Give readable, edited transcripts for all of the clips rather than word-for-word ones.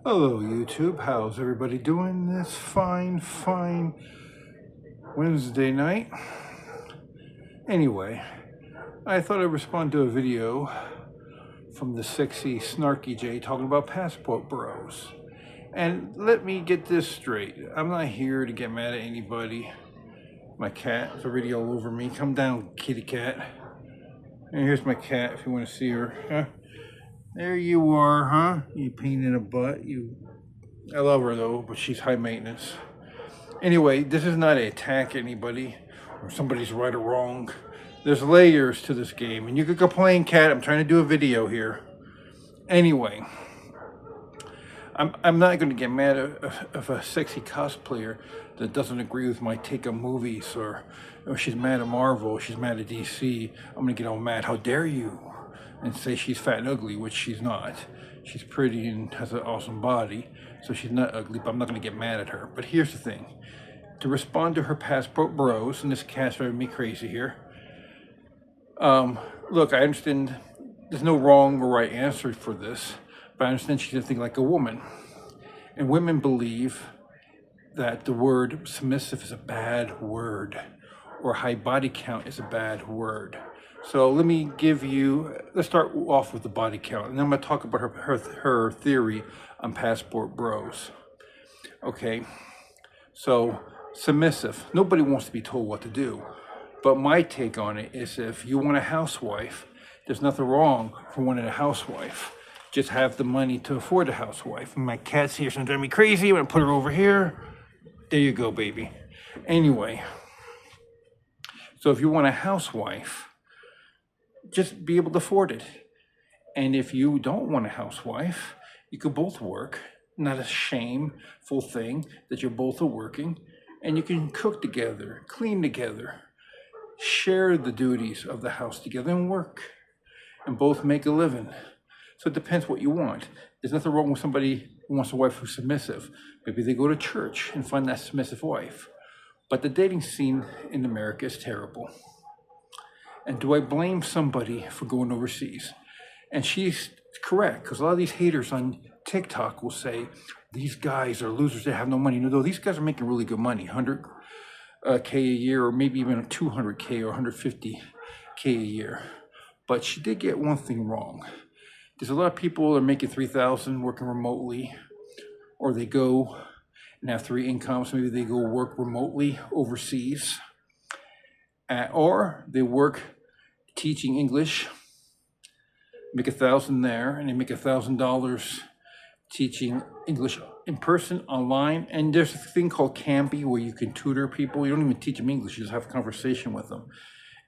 Hello YouTube, how's everybody doing this fine Wednesday night? Anyway, I thought I'd respond to a video from the sexy Snarky Jay talking about passport bros. And let me get this straight, I'm not here to get mad at anybody. My cat is already all over me. Come down, kitty cat. And here's my cat if you want to see her. Huh? There you are, huh? You pain in the butt. I love her though, but she's high maintenance. Anyway, this is not an attack at anybody or somebody's right or wrong. There's layers to this game, and you could complain, cat. I'm trying to do a video here. Anyway, I'm not going to get mad if a sexy cosplayer that doesn't agree with my take on movies, or she's mad at Marvel, she's mad at DC. I'm going to get all mad. How dare you? And say she's fat and ugly, which she's not. She's pretty and has an awesome body, so she's not ugly, but I'm not going to get mad at her. But here's the thing. To respond to her passport bros, and this cat's driving me crazy here. Look, I understand there's no wrong or right answer for this, but I understand she doesn't think like a woman. And women believe that the word submissive is a bad word, or high body count is a bad word. So let's start off with the body count, and then I'm going to talk about her theory on passport bros. Okay, so submissive, nobody wants to be told what to do. But my take on it is, if you want a housewife, there's nothing wrong for wanting a housewife. Just have the money to afford a housewife. My cat's here, so it's driving me crazy. I'm going to put her over here. There you go, baby. Anyway, so if you want a housewife, just be able to afford it. And if you don't want a housewife, you could both work. Not a shameful thing that you're both are working, and you can cook together, clean together, share the duties of the house together and work, and both make a living. So it depends what you want. There's nothing wrong with somebody who wants a wife who's submissive. Maybe they go to church and find that submissive wife. But the dating scene in America is terrible. And do I blame somebody for going overseas? And she's correct, because a lot of these haters on TikTok will say, these guys are losers, they have no money. No, these guys are making really good money, 100K a year, or maybe even 200K or 150K a year. But she did get one thing wrong. There's a lot of people that are making $3,000 working remotely, or they go and have 3 incomes. Maybe they go work remotely overseas, or they work teaching English, make $1,000 there, and they make $1,000 teaching English in person, online. And there's a thing called Campy where you can tutor people. You don't even teach them English, you just have a conversation with them.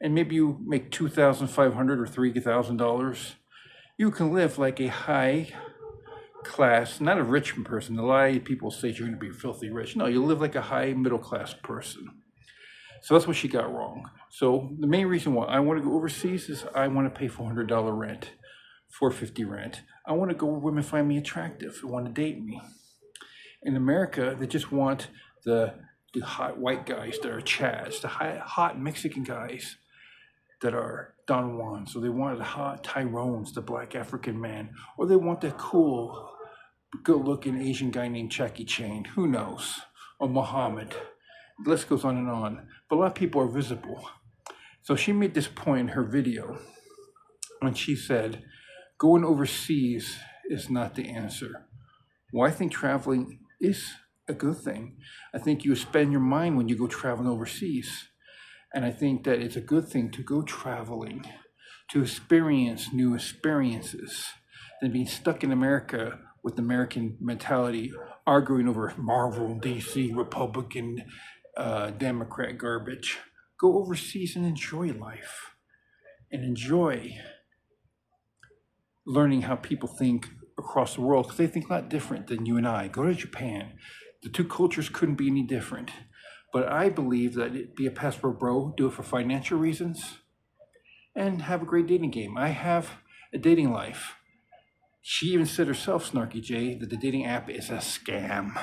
And maybe you make $2,500 or $3,000. You can live like a high class, not a rich person. A lot of people say you're going to be filthy rich. No, you live like a high middle class person. So that's what she got wrong. So the main reason why I want to go overseas is I want to pay $400 rent, $450 rent. I want to go where women find me attractive and want to date me. In America, they just want the hot white guys that are Chads, the hot Mexican guys that are Don Juan. So they want the hot Tyrones, the black African man, or they want the cool, good-looking Asian guy named Jackie Chan. Who knows? Or Muhammad. The list goes on and on. But a lot of people are visible. So she made this point in her video when she said, going overseas is not the answer. Well, I think traveling is a good thing. I think you spend your mind when you go traveling overseas. And I think that it's a good thing to go traveling, to experience new experiences, than being stuck in America with American mentality, arguing over Marvel, DC, Republican, Democrat garbage. Go overseas and enjoy life, and enjoy learning how people think across the world, because they think a lot different than you and I. Go to Japan. The two cultures couldn't be any different. But I believe that be a passport bro, do it for financial reasons, and have a great dating game. I have a dating life. She even said herself, Snarky Jay, that the dating app is a scam.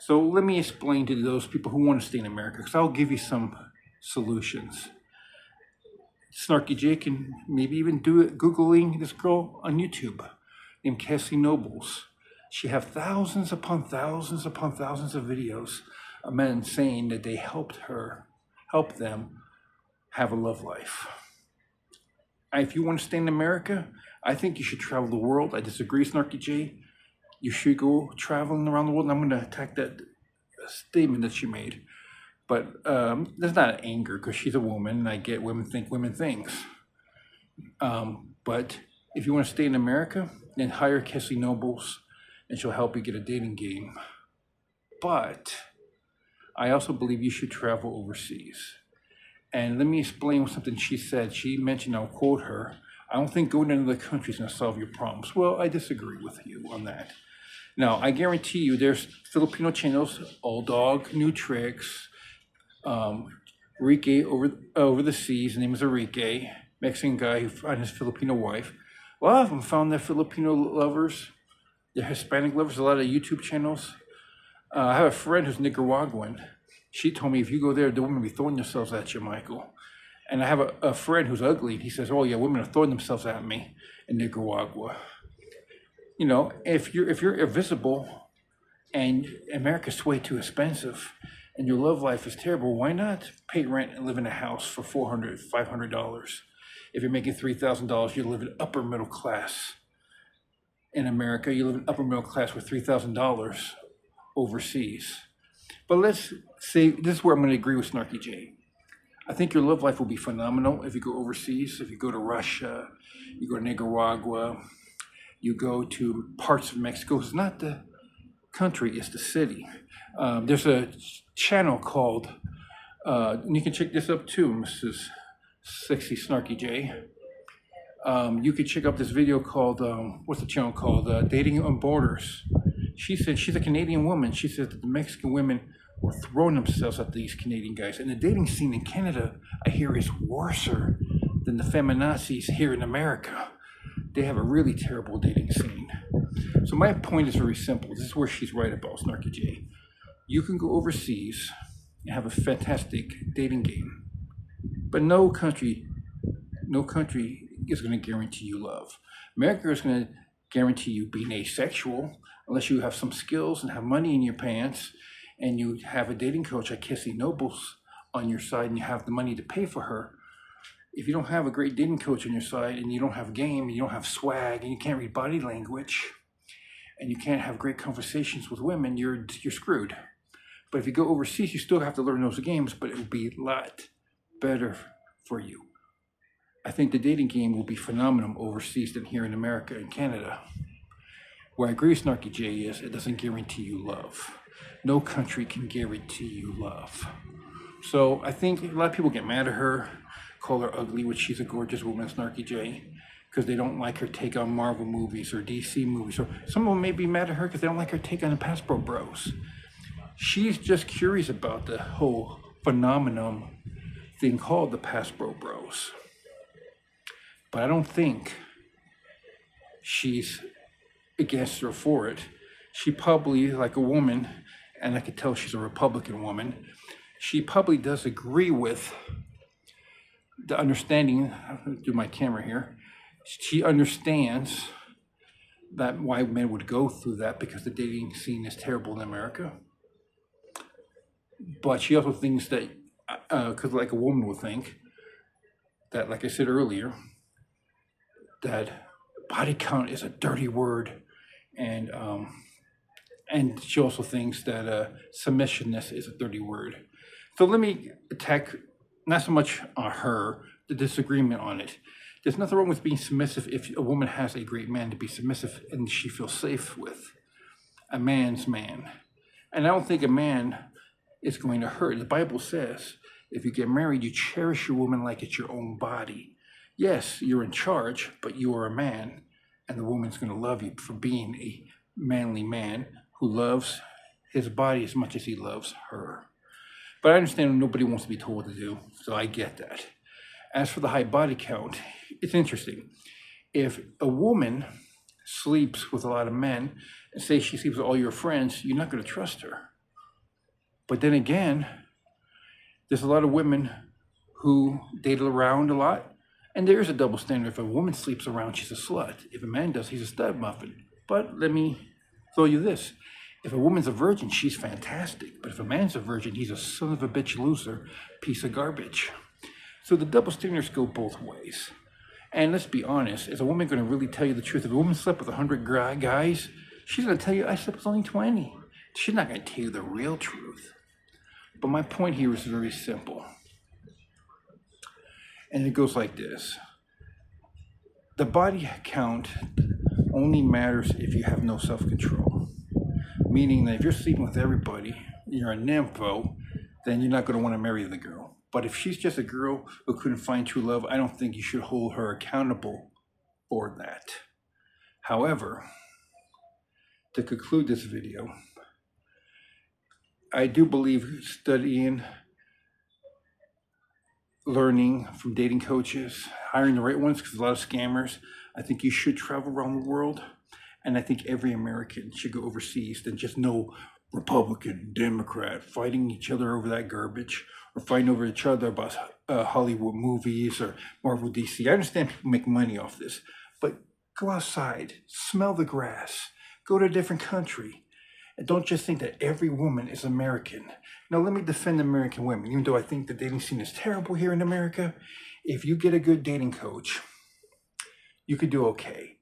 So let me explain to those people who want to stay in America, because I'll give you some solutions. Snarky Jay can maybe even do it Googling this girl on YouTube named Cassie Nobles. She have thousands upon thousands upon thousands of videos of men saying that they helped them have a love life. If you want to stay in America, I think you should travel the world. I disagree, Snarky Jay. You should go traveling around the world. And I'm going to attack that statement that she made. But there's not anger because she's a woman, and I get women think women things. But if you want to stay in America, then hire Cassie Nobles, and she'll help you get a dating game. But I also believe you should travel overseas. And let me explain something she said. She mentioned, I'll quote her, I don't think going to another country is going to solve your problems. Well, I disagree with you on that. Now, I guarantee you there's Filipino channels, Old Dog, New Tricks, Enrique over the seas, his name is Enrique, Mexican guy who found his Filipino wife. A lot of them found their Filipino lovers, their Hispanic lovers, a lot of YouTube channels. I have a friend who's Nicaraguan. She told me if you go there, the women will be throwing themselves at you, Michael. And I have a friend who's ugly. He says, oh yeah, women are throwing themselves at me in Nicaragua. You know, if you're invisible and America's way too expensive, and your love life is terrible, why not pay rent and live in a house for $400, $500? If you're making $3,000, you live in upper middle class. In America, you live in upper middle class with $3,000 overseas. But let's say, this is where I'm going to agree with Snarky Jay. I think your love life will be phenomenal if you go overseas, if you go to Russia, you go to Nicaragua, you go to parts of Mexico. It's not the country, it's the city. There's a channel called, and you can check this up too, Mrs. Sexy Snarky Jay. You could check out this video called, what's the channel called? Dating on Borders. She said, she's a Canadian woman. She said that the Mexican women were throwing themselves at these Canadian guys. And the dating scene in Canada, I hear, is worse than the feminazis here in America. They have a really terrible dating scene. So my point is very simple. This is where she's right about, Snarky Jay. You can go overseas and have a fantastic dating game, but no country is going to guarantee you love. America is going to guarantee you being asexual unless you have some skills and have money in your pants and you have a dating coach like Cassie Nobles on your side and you have the money to pay for her. If you don't have a great dating coach on your side and you don't have game and you don't have swag and you can't read body language and you can't have great conversations with women, you're screwed. But if you go overseas, you still have to learn those games, but it will be a lot better for you. I think the dating game will be phenomenal overseas than here in America and Canada. Where I agree with Snarky Jay is it doesn't guarantee you love. No country can guarantee you love. So I think a lot of people get mad at her, call her ugly, which she's a gorgeous woman, Snarky Jay, because they don't like her take on Marvel movies or DC movies. Or some of them may be mad at her because they don't like her take on the Passport Bros. She's just curious about the whole phenomenon thing called the Passport Bros. But I don't think she's against or for it. She probably, like a woman, and I could tell she's a Republican woman, she probably does agree with the understanding, I'm going to do my camera here, she understands that why men would go through that because the dating scene is terrible in America. But she also thinks that, because like a woman would think, that like I said earlier, that body count is a dirty word, and she also thinks that submissiveness is a dirty word. So let me attack not so much on her, the disagreement on it. There's nothing wrong with being submissive if a woman has a great man to be submissive and she feels safe with. A man's man. And I don't think a man is going to hurt. The Bible says, if you get married, you cherish your woman like it's your own body. Yes, you're in charge, but you are a man, and the woman's going to love you for being a manly man who loves his body as much as he loves her. But I understand nobody wants to be told what to do, so I get that. As for the high body count, it's interesting. If a woman sleeps with a lot of men, and say she sleeps with all your friends, you're not going to trust her. But then again, there's a lot of women who date around a lot, and there is a double standard. If a woman sleeps around, she's a slut. If a man does, he's a stud muffin. But let me tell you this. If a woman's a virgin, she's fantastic. But if a man's a virgin, he's a son of a bitch loser, piece of garbage. So the double standards go both ways. And let's be honest, is a woman going to really tell you the truth? If a woman slept with 100 guys, she's going to tell you, I slept with only 20. She's not going to tell you the real truth. But my point here is very simple. And it goes like this. The body count only matters if you have no self-control. Meaning that if you're sleeping with everybody, you're a nympho, then you're not going to want to marry the girl. But if she's just a girl who couldn't find true love, I don't think you should hold her accountable for that. However, to conclude this video, I do believe studying, learning from dating coaches, hiring the right ones, because there's a lot of scammers. I think you should travel around the world. And I think every American should go overseas than just no Republican, Democrat, fighting each other over that garbage, or fighting over each other about Hollywood movies or Marvel DC. I understand people make money off this, but go outside, smell the grass, go to a different country. And don't just think that every woman is American. Now, let me defend American women, even though I think the dating scene is terrible here in America. If you get a good dating coach, you could do okay.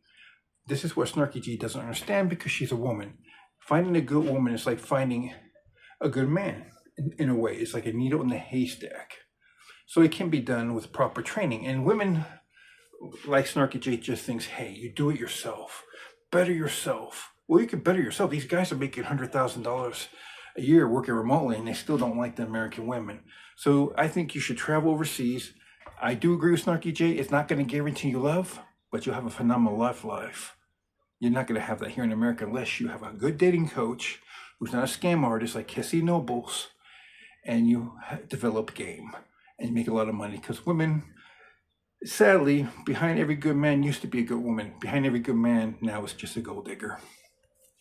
This is what Snarky Jay doesn't understand because she's a woman. Finding a good woman is like finding a good man in a way. It's like a needle in a haystack. So it can be done with proper training. And women like Snarky Jay just thinks, hey, you do it yourself. Better yourself. Well, you can better yourself. These guys are making $100,000 a year working remotely, and they still don't like the American women. So I think you should travel overseas. I do agree with Snarky Jay. It's not going to guarantee you love, but you'll have a phenomenal life. You're not going to have that here in America unless you have a good dating coach who's not a scam artist like Cassie Nobles, and you develop game and you make a lot of money. Because women, sadly, behind every good man used to be a good woman. Behind every good man now is just a gold digger.